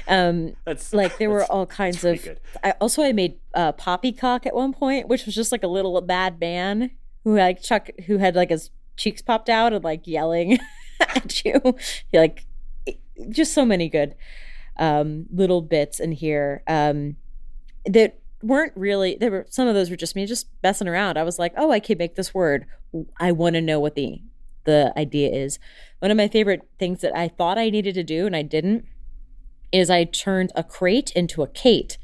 There were all kinds of. Good. I made Poppycock at one point, which was just like a little bad man who had like his cheeks popped out and like yelling at you. Like, just so many good little bits in here that weren't really, there were some of those were just me just messing around. I was like, oh, I can make this word. I want to know what the idea is. One of my favorite things that I thought I needed to do and I didn't is I turned a crate into a Kate.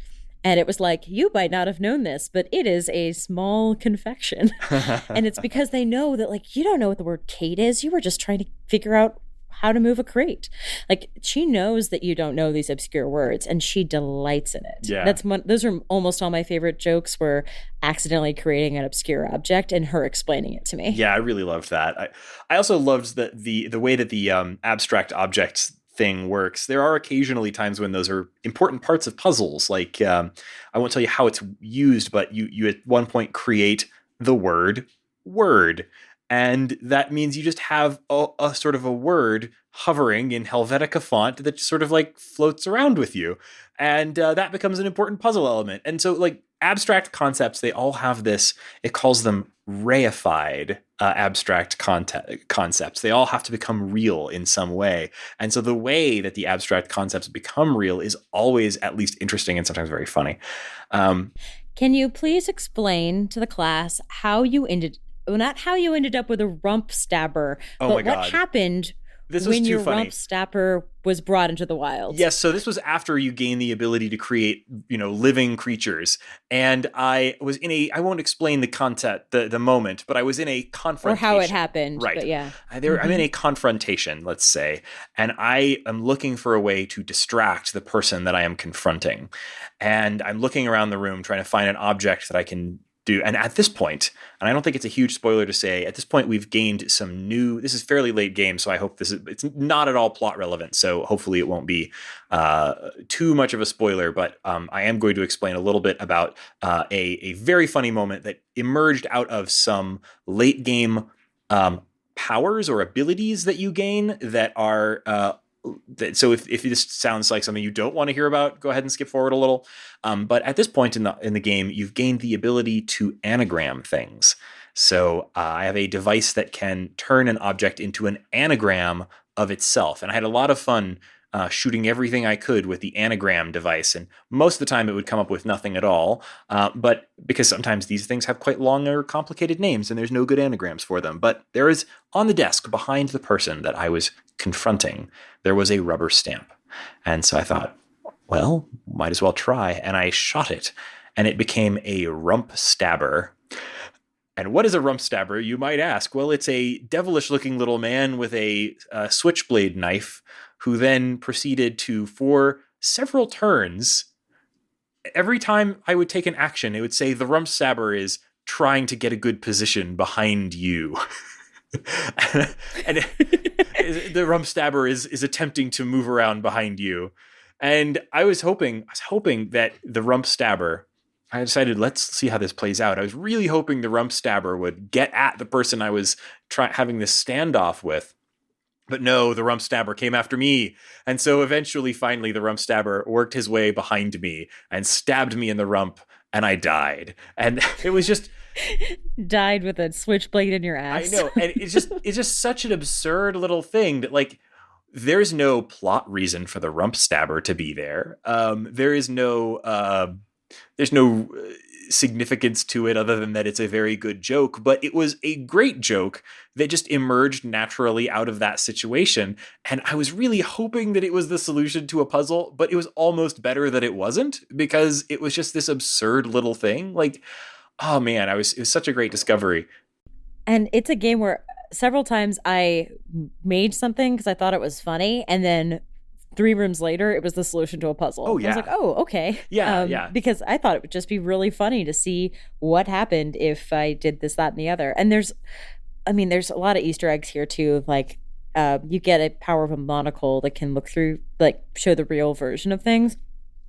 And it was like, you might not have known this, but it is a small confection. And it's because they know that, like, you don't know what the word Kate is. You were just trying to figure out how to move a crate. Like, she knows that you don't know these obscure words, and she delights in it. Yeah. Those are almost all my favorite jokes, were accidentally creating an obscure object and her explaining it to me. Yeah, I really loved that. I also loved that the way that the abstract objects thing works. There are occasionally times when those are important parts of puzzles. Like, I won't tell you how it's used, but you at one point create the word word. And that means you just have a sort of a word hovering in Helvetica font that sort of like floats around with you. And that becomes an important puzzle element. And so, like, abstract concepts, they all have this, it calls them reified abstract concepts. They all have to become real in some way. And so the way that the abstract concepts become real is always at least interesting and sometimes very funny. Can you please explain to the class not how you ended up with a rump stabber, but what happened when your rump stabber was brought into the wild? Yes, so this was after you gain the ability to create, living creatures. And I was I won't explain the concept, the moment, but I was in a confrontation. Or how it happened. Right. But yeah. I'm in a confrontation, let's say, and I am looking for a way to distract the person that I am confronting. And I'm looking around the room trying to find an object that I can do. And at this point, and I don't think it's a huge spoiler to say, at this point we've gained some new, this is fairly late game, so I hope it's not at all plot relevant, so hopefully it won't be too much of a spoiler, but I am going to explain a little bit about a very funny moment that emerged out of some late game powers or abilities that you gain that are so if this sounds like something you don't want to hear about, go ahead and skip forward a little. But at this point in the game, you've gained the ability to anagram things. So I have a device that can turn an object into an anagram of itself. And I had a lot of fun shooting everything I could with the anagram device. And most of the time it would come up with nothing at all. But because sometimes these things have quite long or complicated names and there's no good anagrams for them. But there is on the desk behind the person that I was confronting, there was a rubber stamp. And so I thought, well, might as well try. And I shot it and it became a rump stabber. And what is a rump stabber, you might ask? Well, it's a devilish looking little man with a switchblade knife who then proceeded to, for several turns, every time I would take an action, it would say the rump stabber is trying to get a good position behind you. and the rump stabber is attempting to move around behind you. And I was hoping that the rump stabber, I decided, let's see how this plays out. I was really hoping the rump stabber would get at the person I was having this standoff with. But no, the rump stabber came after me. And so finally, the rump stabber worked his way behind me and stabbed me in the rump, and I died. And it was just... died with a switchblade in your ass. I know. And it's just such an absurd little thing that, like, there's no plot reason for the rump stabber to be there. There's no significance to it other than that it's a very good joke, but it was a great joke that just emerged naturally out of that situation. And I was really hoping that it was the solution to a puzzle, but it was almost better that it wasn't, because it was just this absurd little thing. Like, oh man, it was such a great discovery. And it's a game where several times I made something because I thought it was funny, and then 3 rooms later, it was the solution to a puzzle. Oh, yeah. I was like, oh, okay. Yeah. Because I thought it would just be really funny to see what happened if I did this, that, and the other. And there's a lot of Easter eggs here too. Like, you get a power of a monocle that can look through, like, show the real version of things.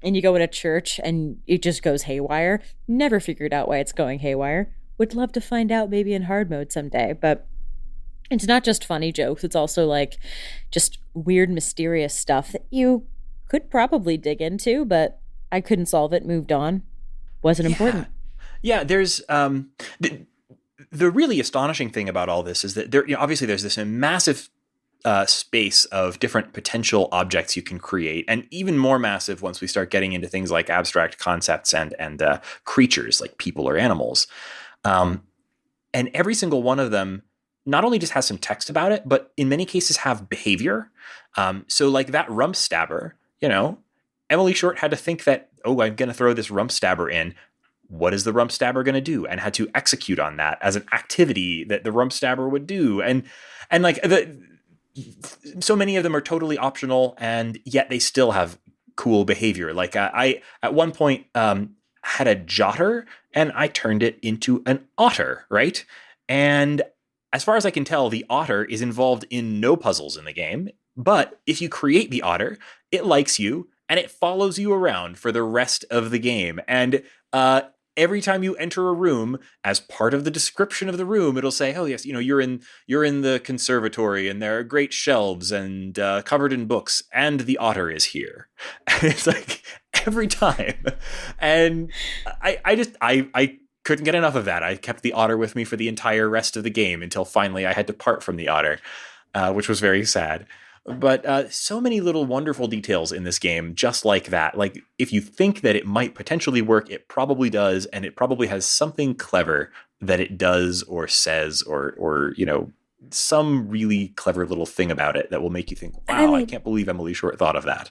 And you go in a church and it just goes haywire. Never figured out why it's going haywire. Would love to find out maybe in hard mode someday. But it's not just funny jokes. It's also like just weird, mysterious stuff that you could probably dig into, but I couldn't solve it, moved on. Wasn't important. Yeah, there's the really astonishing thing about all this is that obviously there's this massive space of different potential objects you can create, and even more massive once we start getting into things like abstract concepts and creatures like people or animals. And every single one of them not only just has some text about it, but in many cases have behavior. So like that rump stabber, Emily Short had to think that, oh, I'm going to throw this rump stabber in. What is the rump stabber going to do? And had to execute on that as an activity that the rump stabber would do. And like so many of them are totally optional, and yet they still have cool behavior. Like I at one point had a jotter and I turned it into an otter, right? And as far as I can tell, the otter is involved in no puzzles in the game. But if you create the otter, it likes you and it follows you around for the rest of the game. And every time you enter a room, as part of the description of the room, it'll say, "Oh yes, you're in the conservatory, and there are great shelves and covered in books, and the otter is here." And it's like every time, and I couldn't get enough of that. I kept the otter with me for the entire rest of the game until finally I had to part from the otter, which was very sad. But so many little wonderful details in this game, just like that. Like, if you think that it might potentially work, it probably does, and it probably has something clever that it does or says or some really clever little thing about it that will make you think, wow, I can't believe Emily Short thought of that.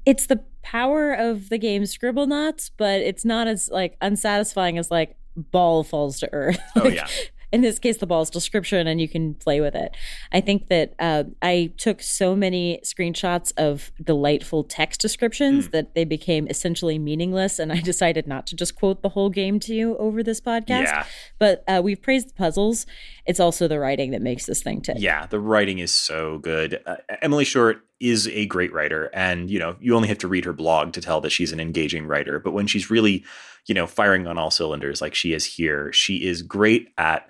It's the power of the game Scribblenauts, but it's not as like unsatisfying as like ball falls to earth. Oh yeah. In this case, the ball's description, and you can play with it. I think that I took so many screenshots of delightful text descriptions that they became essentially meaningless, and I decided not to just quote the whole game to you over this podcast. Yeah. But we've praised the puzzles. It's also the writing that makes this thing tick. Yeah, the writing is so good. Emily Short is a great writer, and you only have to read her blog to tell that she's an engaging writer. But when she's really firing on all cylinders like she is here, she is great at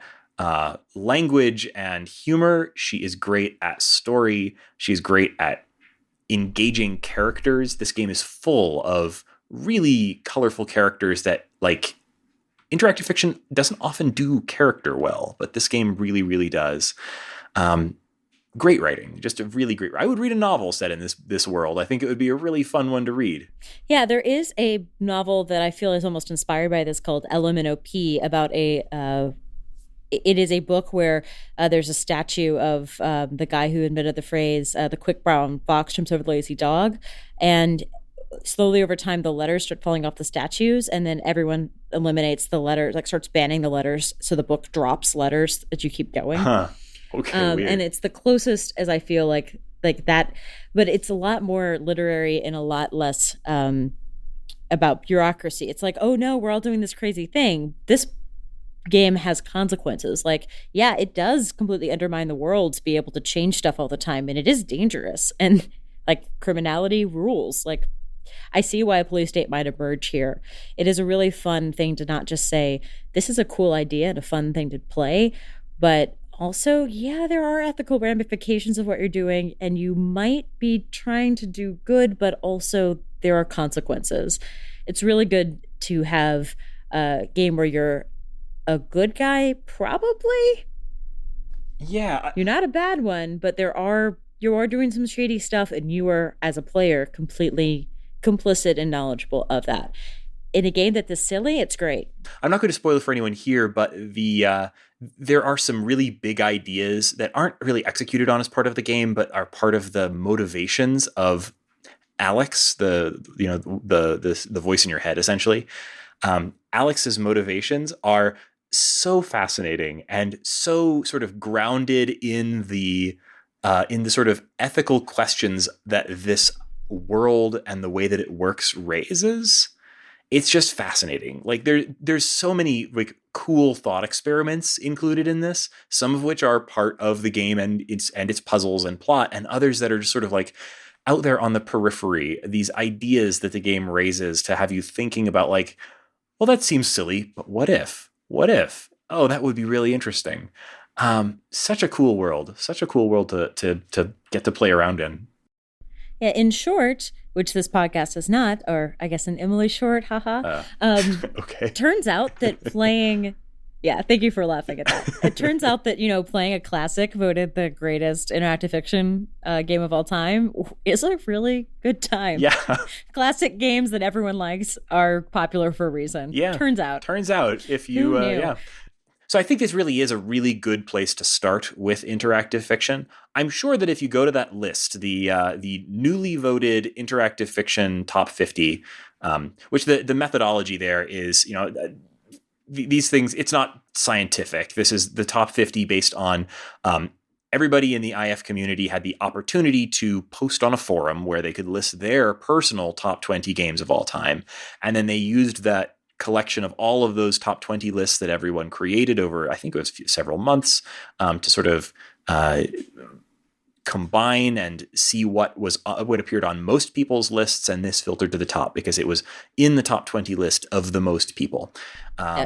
language and humor. She is great at story. She's great at engaging characters. This game is full of really colorful characters that, like, interactive fiction doesn't often do character well, but this game really, really does. Great writing, just a really great. I would read a novel set in this world. I think it would be a really fun one to read. Yeah, there is a novel that I feel is almost inspired by this called LMNOP about it is a book where there's a statue of the guy who invented the phrase, the quick brown fox jumps over the lazy dog. And slowly over time, the letters start falling off the statues, and then everyone eliminates the letters, like starts banning the letters. So the book drops letters as you keep going. Huh. Okay, and it's the closest as I feel like that, but it's a lot more literary and a lot less about bureaucracy. It's like, oh no, we're all doing this crazy thing. This game has consequences. Like, yeah, it does completely undermine the world to be able to change stuff all the time, and it is dangerous. And like, criminality rules. Like, I see why a police state might emerge here. It is a really fun thing to not just say, this is a cool idea and a fun thing to play, but also, yeah, there are ethical ramifications of what you're doing, and you might be trying to do good, but also there are consequences. It's really good to have a game where you're a good guy, probably. Yeah. You're not a bad one, but there are you are doing some shady stuff and you are, as a player, completely complicit and knowledgeable of that. In a game that is silly, it's great. I'm not going to spoil it for anyone here, but there are some really big ideas that aren't really executed on as part of the game, but are part of the motivations of Alex, the voice in your head, essentially. Alex's motivations are so fascinating and so sort of grounded in the sort of ethical questions that this world and the way that it works raises. It's just fascinating. Like there's so many like cool thought experiments included in this, some of which are part of the game and its puzzles and plot, and others that are just sort of like out there on the periphery, these ideas that the game raises to have you thinking about like, well, that seems silly, but what if? What if? Oh, that would be really interesting. Such a cool world to get to play around in. Yeah, in short, which this podcast is not, or I guess an Emily short, haha. Okay. Turns out that playing, yeah, thank you for laughing at that. It turns out that, playing a classic voted the greatest interactive fiction game of all time is a really good time. Yeah. Classic games that everyone likes are popular for a reason. Yeah. Turns out. If you, yeah. So I think this really is a really good place to start with interactive fiction. I'm sure that if you go to that list, the newly voted interactive fiction top 50, which the methodology there is, these things, it's not scientific. This is the top 50 based on everybody in the IF community had the opportunity to post on a forum where they could list their personal top 20 games of all time. And then they used that collection of all of those top 20 lists that everyone created over, I think it was several months, to sort of combine and see what appeared on most people's lists, and this filtered to the top because it was in the top 20 list of the most people.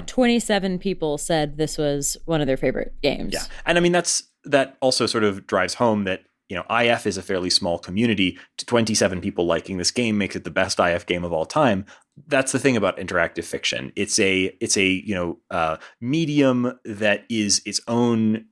27 people said this was one of their favorite games. Yeah, and I mean that also sort of drives home that IF is a fairly small community. 27 people liking this game makes it the best IF game of all time. That's the thing about interactive fiction. It's a medium that is its own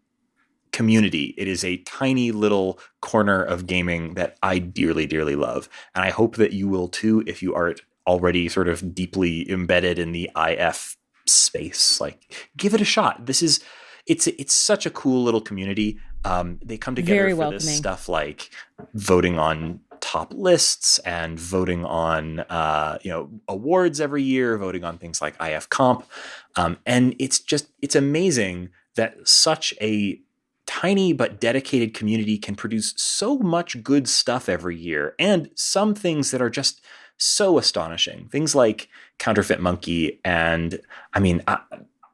community. It is a tiny little corner of gaming that I dearly, dearly love. And I hope that you will too, if you are already sort of deeply embedded in the IF space. Like, give it a shot. It's such a cool little community. They come together Very for welcoming. This stuff like voting on top lists and voting on awards every year, voting on things like IF Comp. And it's amazing that such a tiny but dedicated community can produce so much good stuff every year, and some things that are just so astonishing. Things like Counterfeit Monkey, and I mean,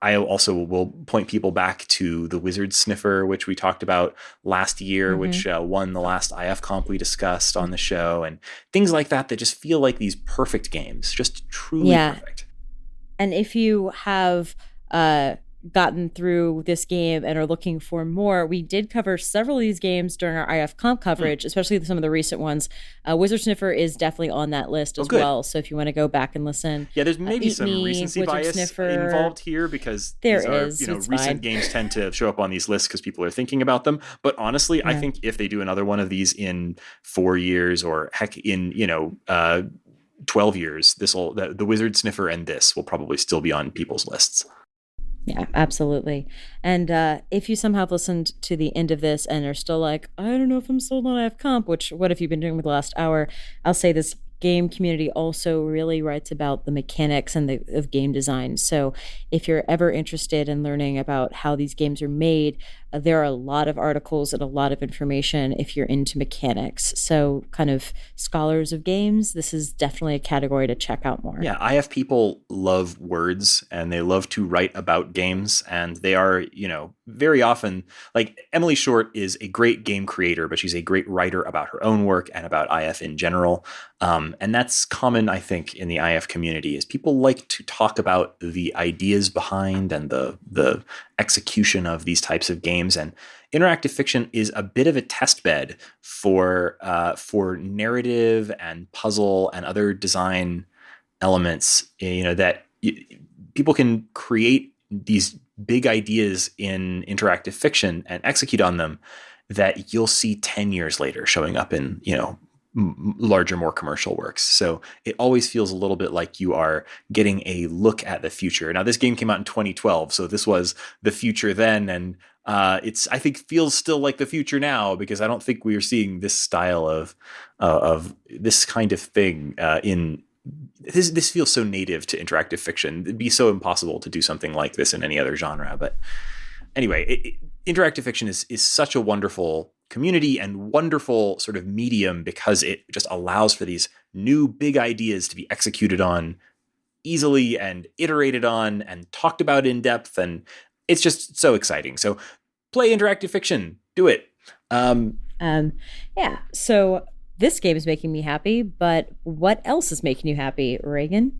I also will point people back to the Wizard Sniffer, which we talked about last year, which won the last IF comp we discussed on the show, and things like that just feel like these perfect games, just truly perfect. And if you have gotten through this game and are looking for more, we did cover several of these games during our IF comp coverage, especially some of the recent ones. Wizard Sniffer is definitely on that list as well. So if you want to go back and listen. Yeah, there's maybe some recency Wizard bias Sniffer involved here because recent fine. games tend to show up on these lists because people are thinking about them. But honestly, I think if they do another one of these in 4 years, or heck, in 12 years, the Wizard Sniffer and this will probably still be on people's lists. Yeah, absolutely. And if you somehow have listened to the end of this and are still like, I don't know if I'm sold on IF Comp, which what have you been doing with the last hour? I'll say this game community also really writes about the mechanics and of game design. So if you're ever interested in learning about how these games are made, there are a lot of articles and a lot of information if you're into mechanics. So kind of scholars of games, this is definitely a category to check out more. Yeah, IF people love words and they love to write about games, and they are, very often, like Emily Short is a great game creator, but she's a great writer about her own work and about IF in general. And that's common, I think, in the IF community, is people like to talk about the ideas behind and the execution of these types of games. And interactive fiction is a bit of a test bed for narrative and puzzle and other design elements, that people can create these big ideas in interactive fiction and execute on them. that you'll see 10 years later showing up in, larger, more commercial works. So it always feels a little bit like you are getting a look at the future. Now, this game came out in 2012, so this was the future then, and I think feels still like the future now, because I don't think we are seeing this style of this kind of thing in this feels so native to interactive fiction. It'd be so impossible to do something like this in any other genre. But anyway, interactive fiction is such a wonderful community and wonderful sort of medium, because it just allows for these new big ideas to be executed on easily and iterated on and talked about in depth. And it's just so exciting. So play interactive fiction, do it. Yeah. So this game is making me happy, but what else is making you happy, Raygan?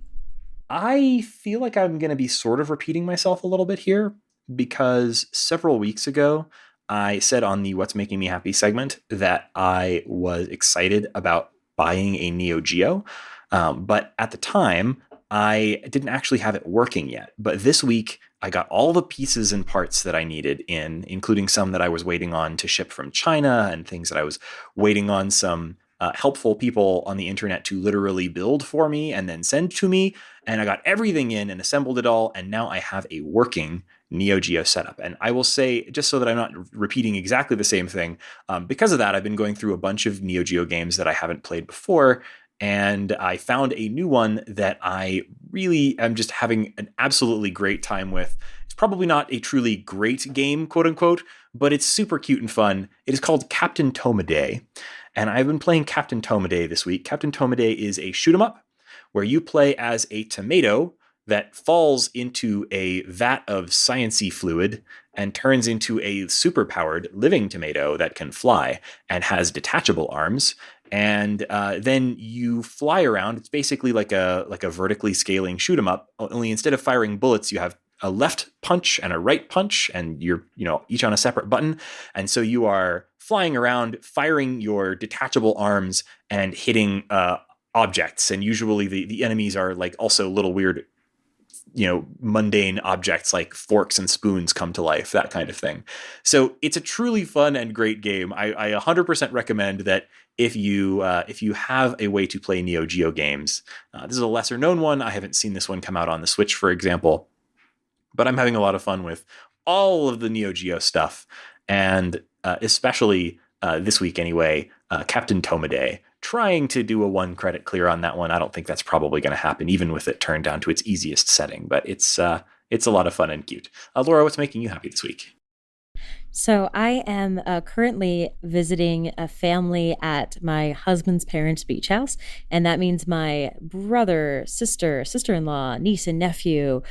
I feel like I'm going to be sort of repeating myself a little bit here, because several weeks ago, I said on the What's Making Me Happy segment that I was excited about buying a Neo Geo. But at the time, I didn't actually have it working yet. But this week, I got all the pieces and parts that I needed including some that I was waiting on to ship from China, and things that I was waiting on some helpful people on the internet to literally build for me and then send to me. And I got everything in and assembled it all. And now I have a working Neo Geo setup. And I will say, just so that I'm not repeating exactly the same thing, because of that, I've been going through a bunch of Neo Geo games that I haven't played before. And I found a new one that I really am just having an absolutely great time with. It's probably not a truly great game, quote unquote, but it's super cute and fun. It is called Captain Tomaday. And I've been playing Captain Tomaday this week. Captain Tomaday is a shoot 'em up where you play as a tomato that falls into a vat of science-y fluid and turns into a super-powered living tomato that can fly and has detachable arms. And then you fly around. It's basically like a vertically scaling shoot 'em up. Only instead of firing bullets, you have a left punch and a right punch, and you're each on a separate button. And so you are flying around, firing your detachable arms and hitting objects. And usually the enemies are like also little weird, mundane objects like forks and spoons come to life, that kind of thing. So it's a truly fun and great game. I 100% recommend that if you have a way to play Neo Geo games. This is a lesser known one. I haven't seen this one come out on the Switch, for example, but I'm having a lot of fun with all of the Neo Geo stuff. And especially this week anyway, Captain Tomaday, trying to do a 1 credit clear on that one. I don't think that's probably going to happen, even with it turned down to its easiest setting, but it's a lot of fun and cute. Laura, what's making you happy this week? So I am currently visiting a family at my husband's parents' beach house, and that means my brother, sister, sister-in-law, niece and nephew,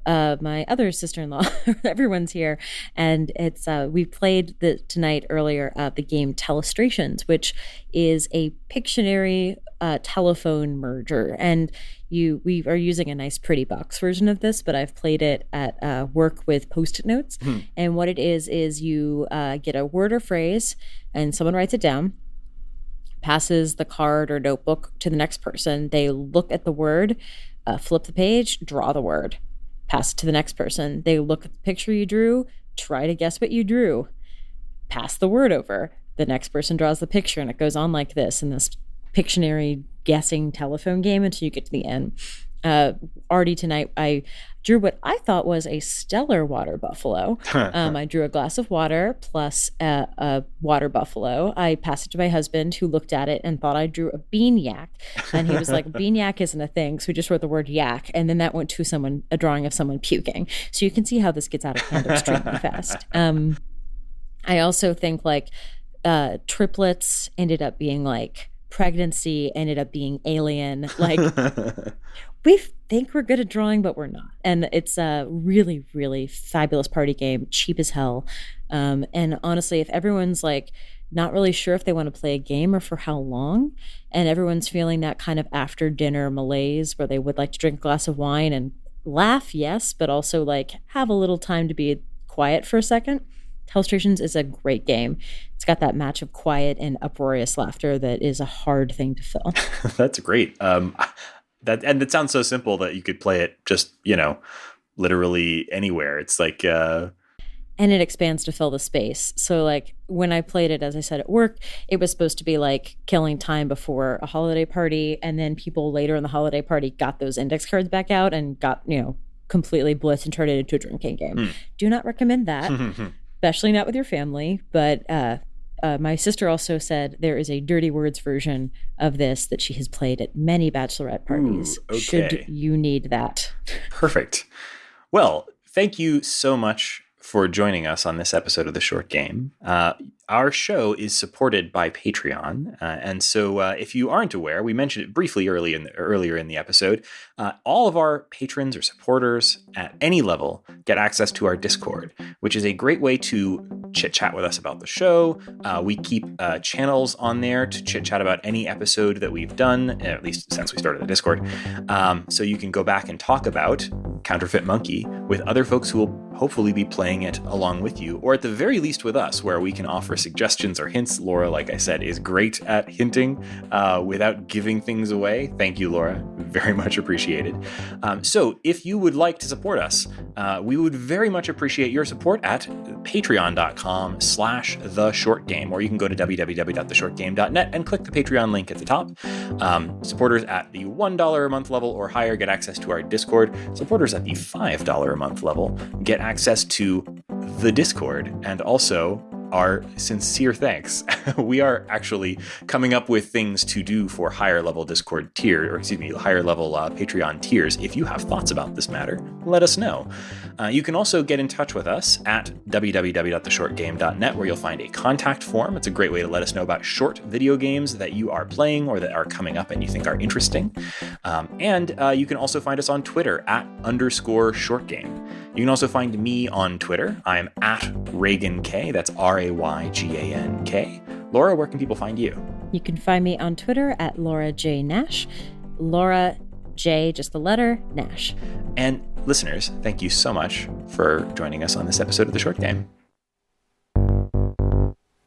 my other sister-in-law, everyone's here. And it's we played tonight earlier the game Telestrations, which is a Pictionary telephone merger. And we are using a nice pretty box version of this, but I've played it at work with Post-it notes. And what it is you get a word or phrase and someone writes it down, passes the card or notebook to the next person. They look at the word, flip the page, draw the word. Pass it to the next person. They look at the picture you drew, try to guess what you drew, pass the word over. The next person draws the picture, and it goes on like this in this Pictionary guessing telephone game until you get to the end. Already tonight, I drew what I thought was a stellar water buffalo. I drew a glass of water plus a water buffalo. I passed it to my husband, who looked at it and thought I drew a bean yak. And he was like, bean yak isn't a thing. So we just wrote the word yak. And then that went to a drawing of someone puking. So you can see how this gets out of hand extremely fast. I also think triplets ended up being like pregnancy, ended up being alien. Like, we think we're good at drawing, but we're not. And it's a really, really fabulous party game, cheap as hell. And honestly, if everyone's like not really sure if they want to play a game or for how long, and everyone's feeling that kind of after dinner malaise where they would like to drink a glass of wine and laugh, yes, but also like have a little time to be quiet for a second, Telestrations is a great game. It's got that match of quiet and uproarious laughter that is a hard thing to fill. That's great. It sounds so simple that you could play it just, literally anywhere. It's like and it expands to fill the space. So like when I played it, as I said, at work, it was supposed to be like killing time before a holiday party. And then people later in the holiday party got those index cards back out and got, completely blitzed and turned it into a drinking game. Do not recommend that, especially not with your family. But my sister also said there is a Dirty Words version of this that she has played at many bachelorette parties. Okay. Should you need that. Perfect. Well, thank you so much for joining us on this episode of The Short Game. Our show is supported by Patreon. And so if you aren't aware, we mentioned it briefly earlier in the episode, all of our patrons or supporters at any level get access to our Discord, which is a great way to chit-chat with us about the show. We keep channels on there to chit-chat about any episode that we've done, at least since we started the Discord. So you can go back and talk about Counterfeit Monkey with other folks who will hopefully be playing it along with you, or at the very least with us, where we can offer suggestions or hints. Laura, like I said, is great at hinting without giving things away. Thank you, Laura. Very much appreciated. So if you would like to support us, we would very much appreciate your support at patreon.com/theshortgame, or you can go to www.theshortgame.net and click the Patreon link at the top. Supporters at the $1 a month level or higher get access to our Discord. Supporters at the $5 a month level get access to the Discord and also our sincere thanks. We are actually coming up with things to do for higher level Discord higher level Patreon tiers. If you have thoughts about this matter, let us know. You can also get in touch with us at www.theshortgame.net, where you'll find a contact form. It's a great way to let us know about short video games that you are playing or that are coming up and you think are interesting. And you can also find us on Twitter at _shortgame. You can also find me on Twitter. I'm at Raygan K. That's RAYGANK. Laura, where can people find you? You can find me on Twitter at Laura J. Nash. Laura J, just the letter, Nash. And listeners, thank you so much for joining us on this episode of The Short Game.